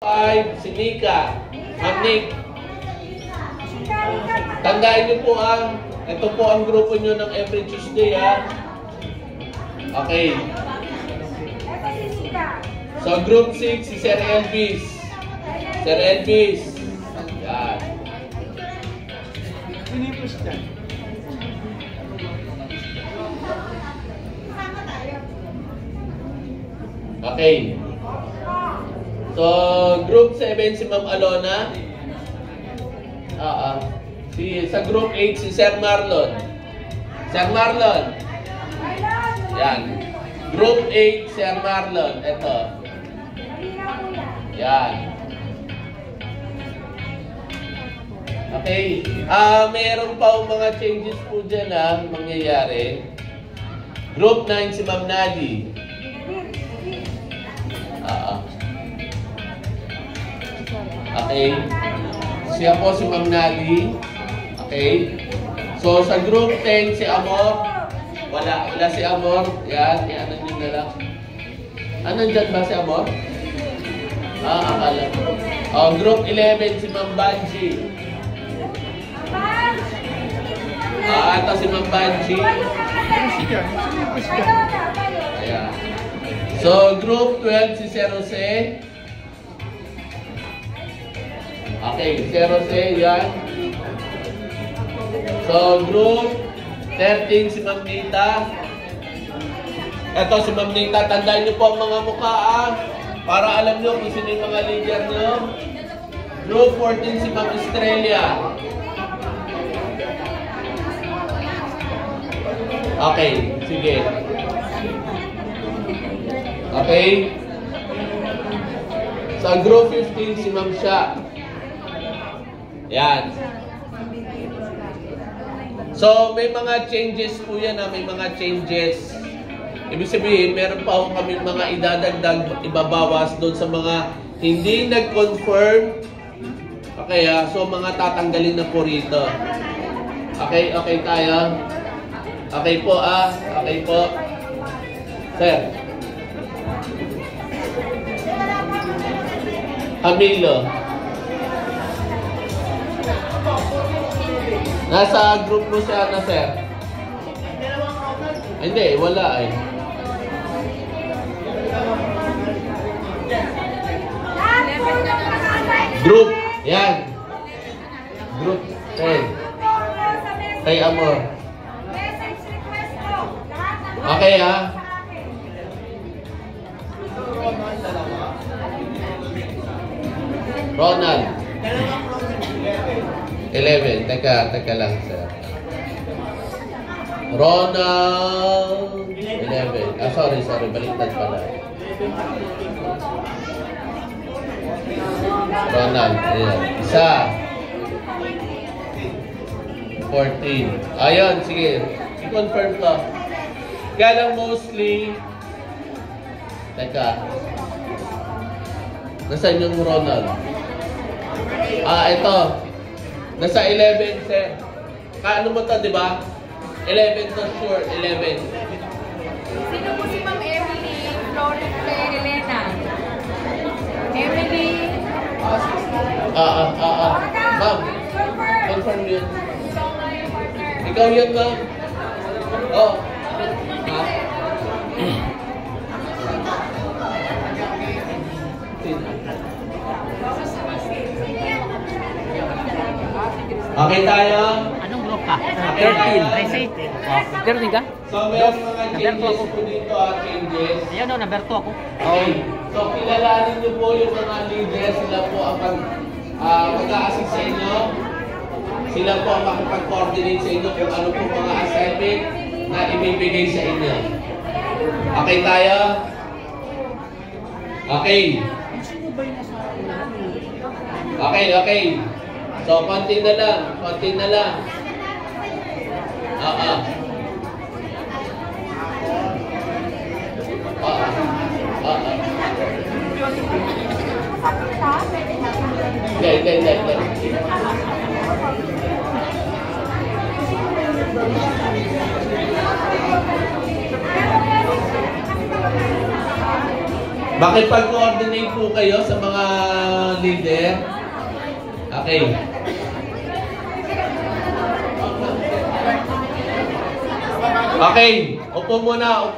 5, si Nika. Ma'am Nick. Tandaan niyo po ito po ang grupo niyo ng every Tuesday Okay. So group 6, si Sir Elvis. Sir Elvis. Yan. Okay. So, group 7 si Ma'am Alona. Sa group 8 si Sir Marlon. Sir Marlon. Yan. Group 8 Sir Marlon. Ito. Yan. Okay. Mayroon pa mga changes po dyan mangyayari. Group 9 si Ma'am Nadi. Okay. Siya po si Ma'am Nadi. Okay. So, sa group 10, si Amor. Wala si Amor. Yan. Ano nyo na lang. Nandyan ba si Amor? Akala. Group 11, si Ma'am Banji. Ito si Ma'am Banji. Ayan. So, group 12, si Sir Jose. Okay, Sir Jose, yan. So, group 13, si Ma'am Nita. Ito, si Ma'am Nita. Tandaan niyo po ang mga mukha, para alam niyo kung sino yung mga leader niyo. Group 14, si Ma'am Estrella. Okay, sige. Okay. Sa group 15, si Ma'am Sha. Yan. So, may mga changes po yan may mga changes. Ibig sabihin, meron pa ako kami mga idadagdag, ibabawas doon sa mga hindi nag-confirm. Okay so mga tatanggalin na po rito. Okay tayo. Okay po Okay po. Sir. Camilo. Nasa group mo siya sir? Hindi, wala Group, yan. Group 10. Kay Amor. Okay Ronald. 11. Teka lang, sir. Ronald. 11. Sorry. Baliktad pala. Ronald. Ayan. Isa. 14. Ayun, sige. I-confirm to. Kaya lang mostly. Teka. Nasaan yung Ronald? Ito. Nasa 11, sir. Kaano mo to, di ba? 11 to sure. 11. Sino po si Ma'am Emily Florence Elena? Emily. Ma'am. Confirm yun. Ikaw yun, ma'am. Okay tayo? Anong group ka? 13. I say 13 ka? So, mayroon mga changes po dito changes. Ayan number 2 ako. So, kilalanin niyo po yung mga leaders. Sila po ang mag-a-assist sa inyo. Sila po ang makipag-coordinate sa inyo kung ano po mga assignment na ibibigay sa inyo. Okay tayo? Okay. Okay. So, konti na lang. Bakit pag-coordinate po kayo sa mga leader. Okay. Okay, upo muna.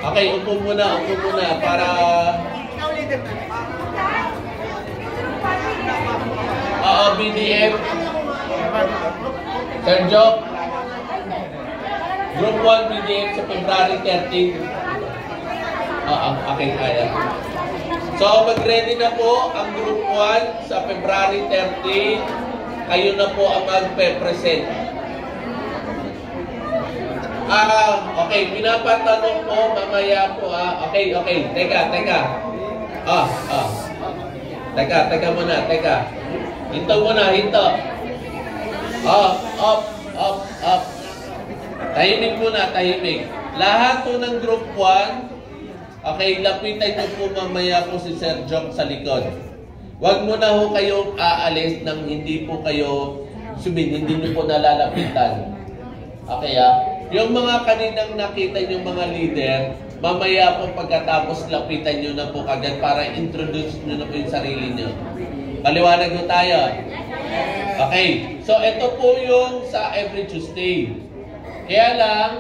Okay, upo muna para BDF. Sergio. Group 1 BDF sa February 13. Okay, kaya. So, mag-ready na po ang Group 1 sa February 13. Kayo na po ang magpe-present. Okay, pinapatanong po mamaya po Okay. Teka. Teka muna. Hinto muna. Up. Tahimik muna. Lahat po ng Group 1, okay, lapitan niyo po mamaya po si Sir Jong sa likod. Huwag mo na ho kayong aalis nang hindi po kayo hindi niyo po nalalapitan. Okay, yung mga kaninang nakita niyo mga leader, mamaya po pagkatapos lapitan niyo na po agad para introduce niyo na po yung sarili niyo. Paliwanag mo tayo. Okay, so ito po yung sa every Tuesday. Kaya lang,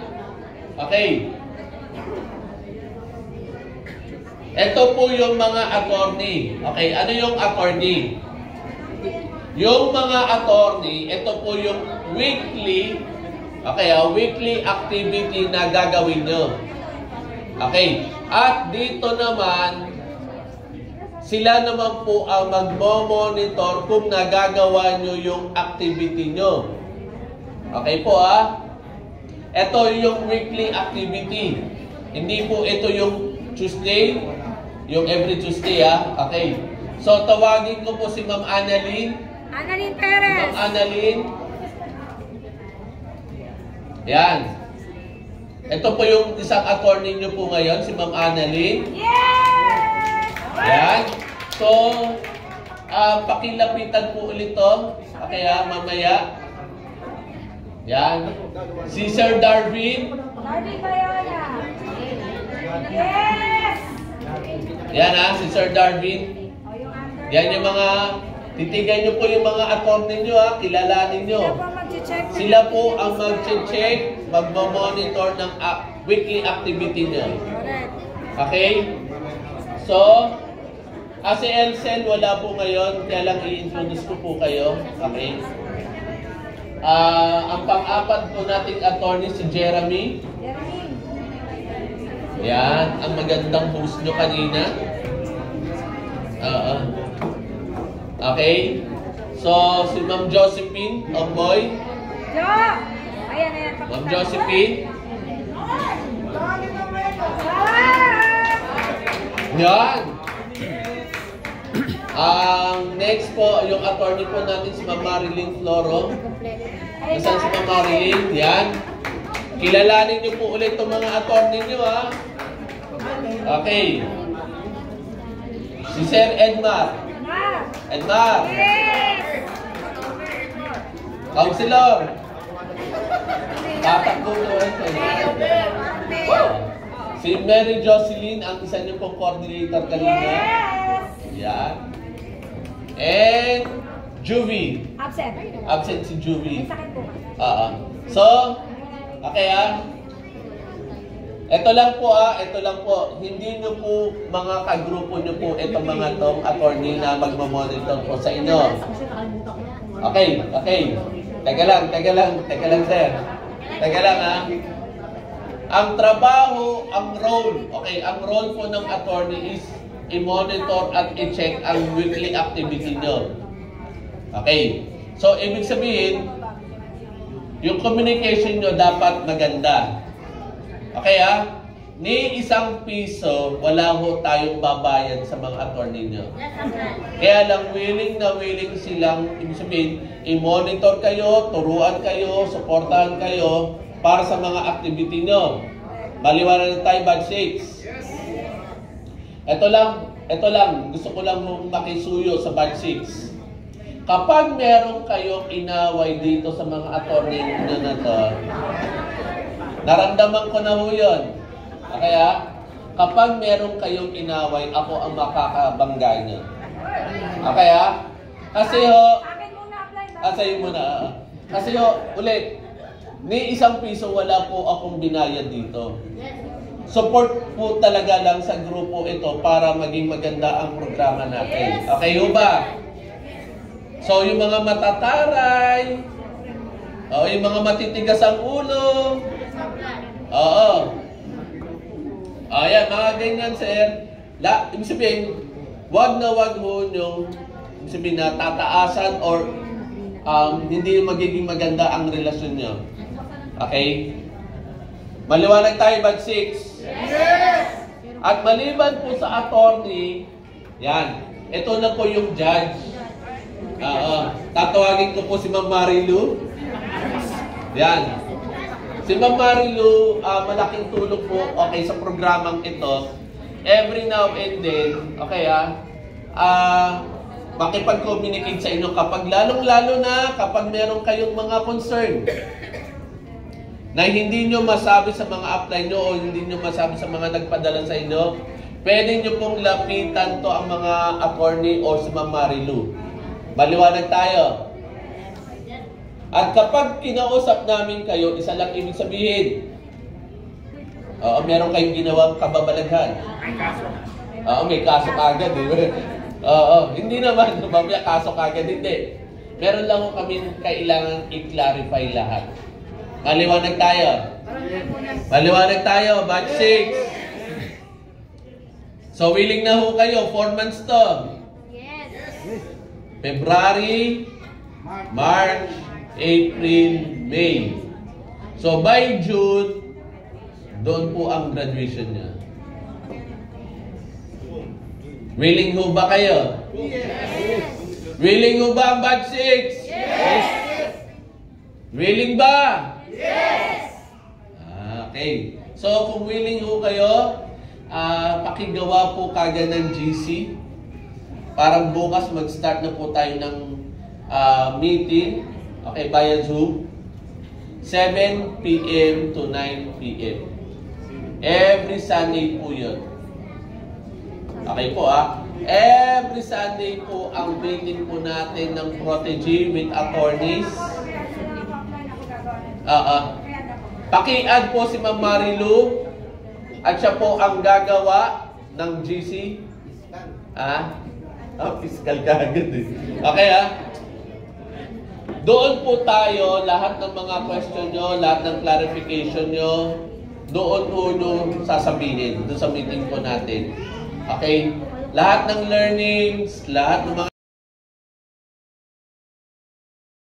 okay, ito po yung mga attorney. Okay, ano yung attorney? Yung mga attorney, ito po yung weekly, okay, weekly activity na gagawin nyo. Okay, at dito naman, sila naman po ang magmo-monitor kung nagagawa nyo yung activity nyo. Okay po Ito yung weekly activity. Hindi po ito yung Tuesday, yung every Tuesday Okay. So tawagin ko po si Ma'am Annalyn. Annalyn Perez. Ma'am Annalyn. Yan. Ito po yung isang attorney nyo po ngayon, si Ma'am Annalyn. Yes! Yan. So, pakilapitan po ulit to. Okay mamaya. Yan. Si Sir Darwin. Darwin Bayona. Yes! Yan si Sir Darwin. Yan yung mga, titigan nyo po yung mga attorney nyo kilalanin nyo. Sila po ang mag-check, magmamonitor ng weekly activity nyo. Okay? So, si Elsen wala po ngayon, kaya lang i-introduce ko po kayo. Okay? Ang pang-apat po nating attorney si Jeremy. Yan, ang magandang host nyo kanina. Okay. So, si Ma'am Josephine, boy. Ayan. Ma'am Josephine. Yan. Ang next po, yung attorney po natin si Ma'am Marilyn Floro. Nasaan si Ma'am Marilyn? Yan. Kilalanin niyo po ulit itong mga attorney niyo Okay. Si Sir Edmar. Edmar. Counselor. Tatakbo naman. Si Mary Jocelyn, ang isa niyo pong coordinator kanina. Yan. And Juvie. Absent si Juvie. So, okay ito lang po, hindi nyo po mga kagrupo nyo po itong mga tong attorney na magmamonitor po sa inyo. Okay. Teka lang sir. Teka lang Ang trabaho, ang role po ng attorney is i-monitor at i-check ang weekly activity nyo. Okay. So, ibig sabihin, yung communication nyo dapat maganda. Okay ni isang piso, wala ho tayong babayad sa mga attorney nyo. Kaya lang willing silang, ibig sabihin, i-monitor kayo, turuan kayo, supportahan kayo para sa mga activity nyo. Maliwanag tayo batch 6. Ito lang, gusto ko lang makisuyo sa batch 6. Kapag meron kayong inaway dito sa mga attorney nyo na to, naramdaman ko na ho yun. Kaya, kapag meron kayong inaway, ako ang makakabangga nyo. Okay ha? Kasi ho, Akin muna apply. sa'yo muna. Kasi ho, ulit, ni isang piso wala po akong binayad dito. Support po talaga lang sa grupo ito para maging maganda ang programa natin. Okay ho ba? So yung mga matataray, yung mga matitigas ang ulo, oo. Ayan, mga ganyan sir. Ibig sabihin, wag ho yung ibig sabihin na tataasan or hindi magiging maganda ang relasyon nyo. Okay? Maliwanag tayo, batch 6? Yes! At maliban po sa attorney, yan, ito na po yung judge. Tatawagin ko po si Ma'am Marilu. Yan. Si Ma'am Marilu, malaking tulong po sa programang ito. Every now and then, makipag-communicate sa inyo kapag lalong-lalo na kapag meron kayong mga concern na hindi nyo masabi sa mga apply nyo o hindi nyo masabi sa mga nagpadala sa inyo, pwede nyo pong lapitan to ang mga attorney o si Ma'am Marilu. Maliwanag tayo. At kapag kinausap namin kayo, isa lang ibig sabihin, meron kayong ginawang kababalaghan. May kaso kagad. Hindi naman, mamaya kaso kagad, hindi. Meron lang kami kailangan i-clarify lahat. Maliwanag tayo. Maliwanag tayo, batch 6. So, willing na ho kayo, 4 months to. Yes. February, March, April, May. So, by June, doon po ang graduation niya. Willing ho ba kayo? Yes. Willing ho ba ang batch 6? Yes. Willing ba? Yes. Okay. So, kung willing ho kayo, pakigawa po kagad ng GC. Parang bukas mag-start na po tayo ng meeting. Okay, via Zoom. 7 p.m. to 9 p.m. Every Sunday po yun. Okay po Every Sunday po ang meeting po natin ng protege with attorneys. Paki-add po si Ma'am Marilu at siya po ang gagawa ng GC. Fiscal ka agad eh. Okay Doon po tayo, lahat ng mga question nyo, lahat ng clarification nyo, doon po nyo sasabihin, doon sa meeting po natin. Okay? Lahat ng learnings, lahat ng mga